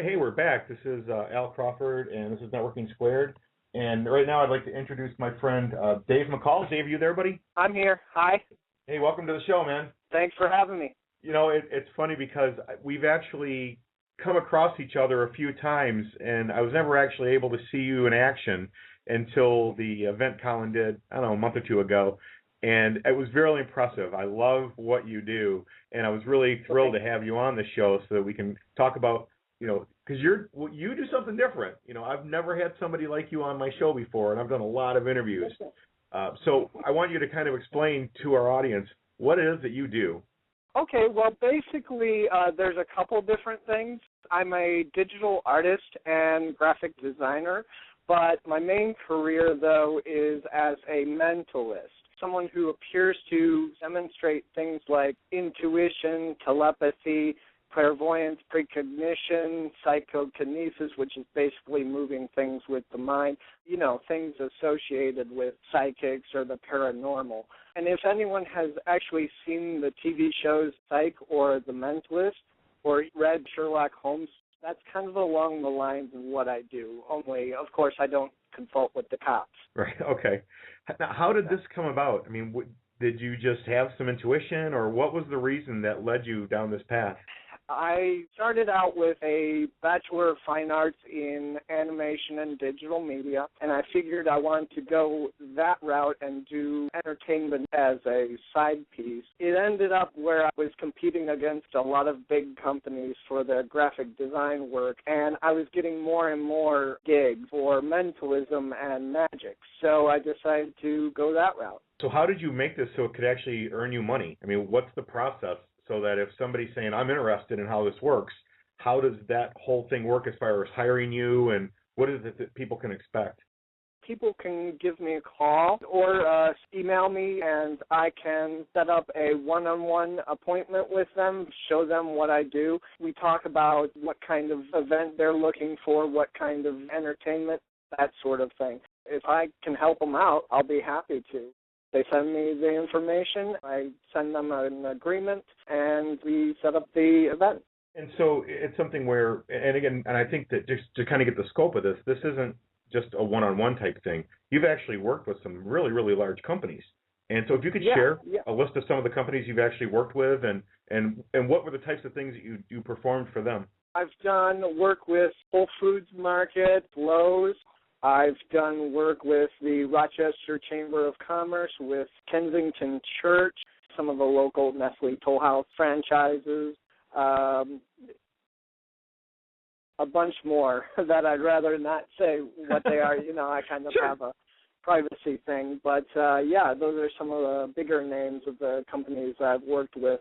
right, hey, we're back. This is Al Crawford, and this is Networking Squared. And right now, I'd like to introduce my friend Dave McCall's. Dave, you there, buddy? I'm here. Hi. Hey, welcome to the show, man. Thanks for having me. You know, it's funny because we've actually come across each other a few times, and I was never actually able to see you in action until the event Colin did, I don't know, a month or two ago. And it was very impressive. I love what you do, and I was really thrilled to have you on the show so that we can talk about, because you do something different. I've never had somebody like you on my show before, and I've done a lot of interviews. So I want you to kind of explain to our audience what it is that you do. Okay, well, basically, there's a couple different things. I'm a digital artist and graphic designer, but my main career, though, is as a mentalist, someone who appears to demonstrate things like intuition, telepathy, clairvoyance, precognition, psychokinesis, which is basically moving things with the mind, things associated with psychics or the paranormal. And if anyone has actually seen the TV shows Psych or The Mentalist or read Sherlock Holmes, that's kind of along the lines of what I do, only, of course, I don't consult with the cops. Right, okay. Now, how did this come about? I mean, did you just have some intuition, or what was the reason that led you down this path? I started out with a Bachelor of Fine Arts in Animation and Digital Media, and I figured I wanted to go that route and do entertainment as a side piece. It ended up where I was competing against a lot of big companies for their graphic design work, and I was getting more and more gigs for mentalism and magic, so I decided to go that route. So how did you make this so it could actually earn you money? I mean, what's the process? So that if somebody's saying, I'm interested in how this works, how does that whole thing work as far as hiring you, and what is it that people can expect? People can give me a call or email me, and I can set up a one-on-one appointment with them, show them what I do. We talk about what kind of event they're looking for, what kind of entertainment, that sort of thing. If I can help them out, I'll be happy to. They send me the information, I send them an agreement, and we set up the event. And so it's something where, and I think that just to kind of get the scope of this isn't just a one-on-one type thing. You've actually worked with some really, really large companies. And so if you could share a list of some of the companies you've actually worked with, and what were the types of things that you performed for them? I've done work with Whole Foods Market, Lowe's. I've done work with the Rochester Chamber of Commerce, with Kensington Church, some of the local Nestle Toll House franchises, a bunch more that I'd rather not say what they are. I kind of have a privacy thing. But, those are some of the bigger names of the companies I've worked with.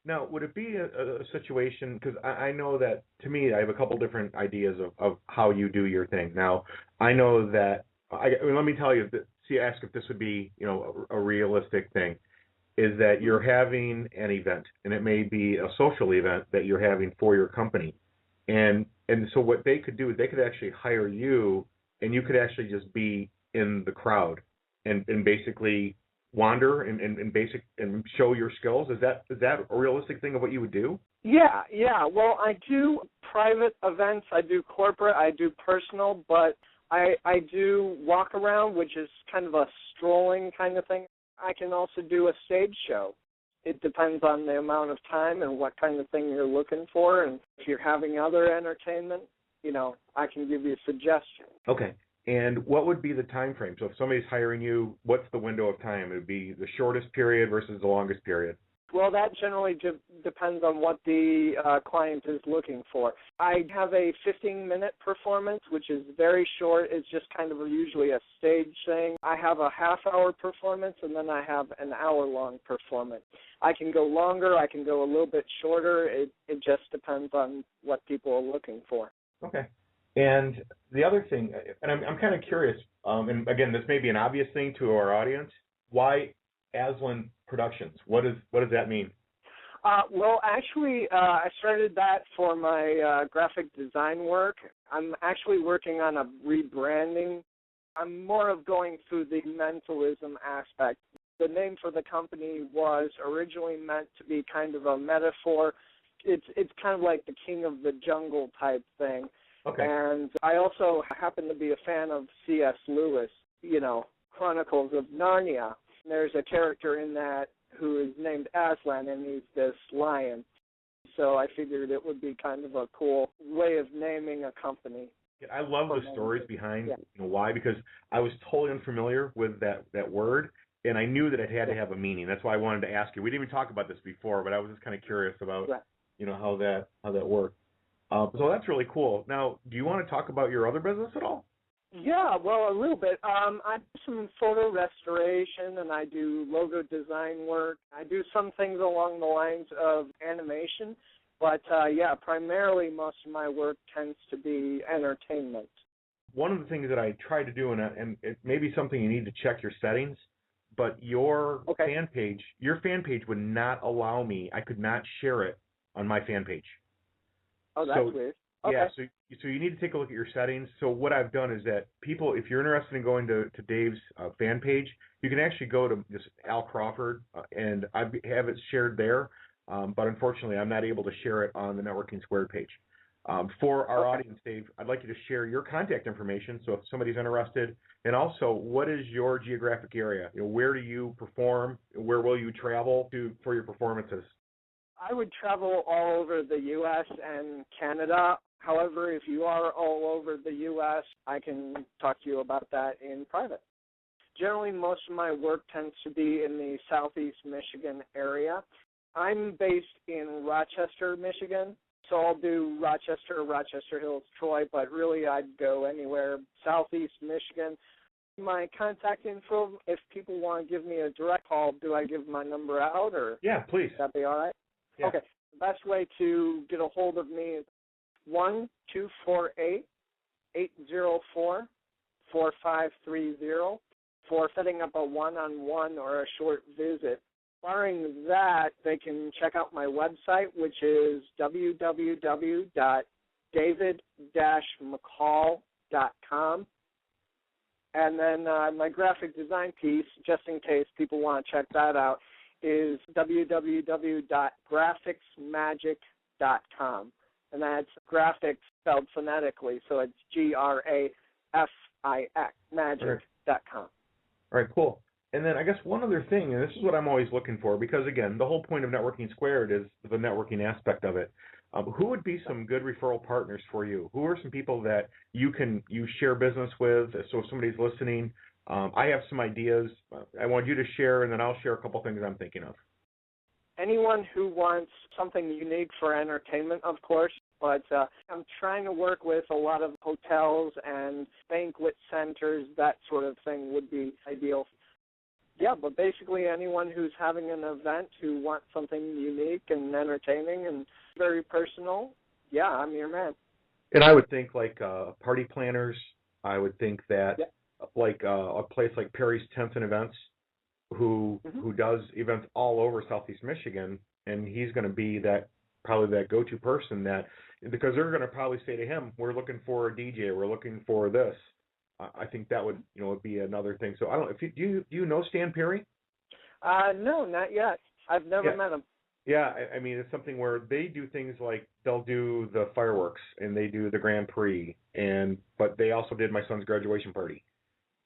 Now, would it be a situation, because I know that, to me, I have a couple different ideas of how you do your thing. Now, I know that, let me tell you, ask if this would be, a realistic thing, is that you're having an event, and it may be a social event that you're having for your company. And so what they could do is they could actually hire you, and you could actually just be in the crowd and basically wander and show your skills. Is that a realistic thing of what you would do? Yeah. Well, I do private events, I do corporate, I do personal, but I do walk around, which is kind of a strolling kind of thing. I can also do a stage show. It depends on the amount of time and what kind of thing you're looking for, and if you're having other entertainment, I can give you a suggestion. Okay. And what would be the time frame? So if somebody's hiring you, what's the window of time? It would be the shortest period versus the longest period? Well, that generally depends on what the client is looking for. I have a 15-minute performance, which is very short. It's just kind of usually a stage thing. I have a half-hour performance, and then I have an hour-long performance. I can go longer. I can go a little bit shorter. It just depends on what people are looking for. Okay. And the other thing, and I'm kind of curious, and again, this may be an obvious thing to our audience, why Aslan Productions? What does that mean? Well, actually, I started that for my graphic design work. I'm actually working on a rebranding. I'm more of going through the mentalism aspect. The name for the company was originally meant to be kind of a metaphor It's kind of like the King of the Jungle type thing. Okay. And I also happen to be a fan of C.S. Lewis, Chronicles of Narnia. There's a character in that who is named Aslan, and he's this lion. So I figured it would be kind of a cool way of naming a company. Yeah, I love the stories behind why, because I was totally unfamiliar with that word, and I knew that it had to have a meaning. That's why I wanted to ask you. We didn't even talk about this before, but I was just kind of curious about how that worked. So that's really cool. Now, do you want to talk about your other business at all? Yeah, well, a little bit. I do some photo restoration, and I do logo design work. I do some things along the lines of animation, but primarily most of my work tends to be entertainment. One of the things that I try to do, and it may be something you need to check your settings, but your fan page would not allow me. I could not share it on my fan page. Oh, that's weird. Okay. Yeah, so you need to take a look at your settings. So what I've done is that people, if you're interested in going to Dave's fan page, you can actually go to just Al Crawford, and I have it shared there. But unfortunately, I'm not able to share it on the Networking Squared page. For our audience, Dave, I'd like you to share your contact information. So if somebody's interested, and also, what is your geographic area? Where do you perform? Where will you travel to for your performances? I would travel all over the U.S. and Canada. However, if you are all over the U.S., I can talk to you about that in private. Generally, most of my work tends to be in the southeast Michigan area. I'm based in Rochester, Michigan, so I'll do Rochester Hills, Troy, but really I'd go anywhere southeast Michigan. My contact info, if people want to give me a direct call, do I give my number out? Or yeah, please. Would that be all right? Yeah. Okay. The best way to get a hold of me is 1-248-804-4530 for setting up a one-on-one or a short visit. Barring that, they can check out my website, which is www.david-mccall.com. And then my graphic design piece, just in case people want to check that out, is www.graphicsmagic.com. And that's graphics spelled phonetically, so it's GRAFIX, magic.com. All right, cool. And then I guess one other thing, and this is what I'm always looking for, because, again, the whole point of Networking Squared is the networking aspect of it. Who would be some good referral partners for you? Who are some people that you share business with? So if somebody's listening, I have some ideas. I want you to share, and then I'll share a couple things I'm thinking of. Anyone who wants something unique for entertainment, of course, but I'm trying to work with a lot of hotels and banquet centers. That sort of thing would be ideal. Yeah, but basically anyone who's having an event who wants something unique and entertaining and very personal, yeah, I'm your man. And I would think like party planners. I would think that like a place like Perry's Tents and Events, who does events all over Southeast Michigan, and he's going to be probably that go-to person because they're going to probably say to him, we're looking for a DJ, we're looking for this. I think that would be another thing. So I don't know, do you know Stan Perry? No, not yet. I've never met him. Yeah, I mean, it's something where they do things like they'll do the fireworks and they do the Grand Prix, but they also did my son's graduation party.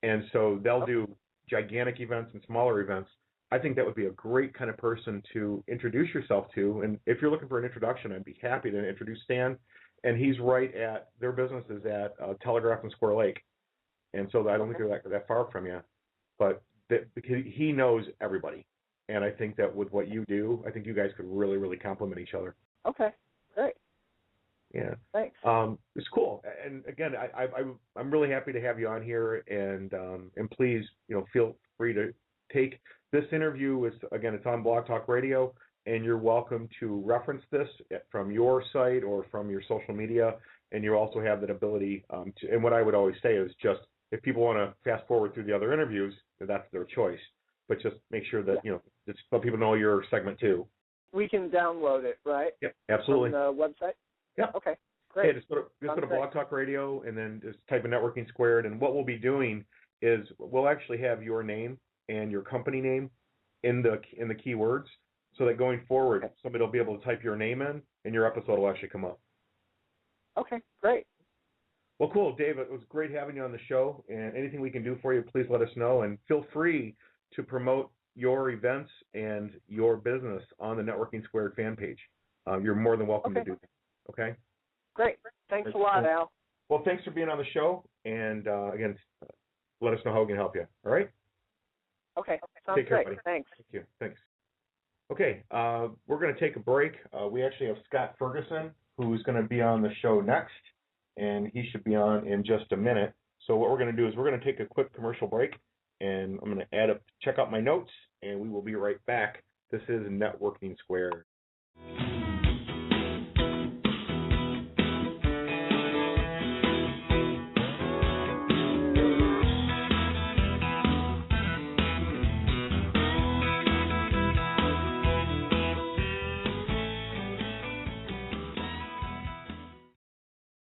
And so they'll do gigantic events and smaller events. I think that would be a great kind of person to introduce yourself to. And if you're looking for an introduction, I'd be happy to introduce Stan. And he's right at, their business is at Telegraph and Square Lake. And so I don't think they're that far from you. But he knows everybody. And I think that with what you do, I think you guys could really, really complement each other. Okay, great. Yeah. Thanks. It's cool. And again, I'm really happy to have you on here. And please, feel free to take this interview. It's on Blog Talk Radio, and you're welcome to reference this from your site or from your social media. And you also have that ability to. And what I would always say is just if people want to fast forward through the other interviews, that's their choice. But just make sure that just let people know your segment too. We can download it, right? Yep, absolutely. From the website. Yeah. Okay. Great. Just go to Blog Talk Radio and then just type in Networking Squared. And what we'll be doing is we'll actually have your name and your company name in the keywords, so that going forward, somebody will be able to type your name in and your episode will actually come up. Okay, great. Well, cool, Dave. It was great having you on the show, and anything we can do for you, please let us know, and feel free to promote your events and your business on the Networking Squared fan page. You're more than welcome to do that. Okay? Great. Thanks a lot, Al. Well, thanks for being on the show, and again, let us know how we can help you. All right? Okay, sounds Take care, great. buddy. Thanks. Thank you. Thanks. Okay, we're going to take a break. We actually have Scott Ferguson, who's going to be on the show next, and he should be on in just a minute. So what we're going to do is we're going to take a quick commercial break, and I'm going to check out my notes, and we will be right back. This is Networking Squared.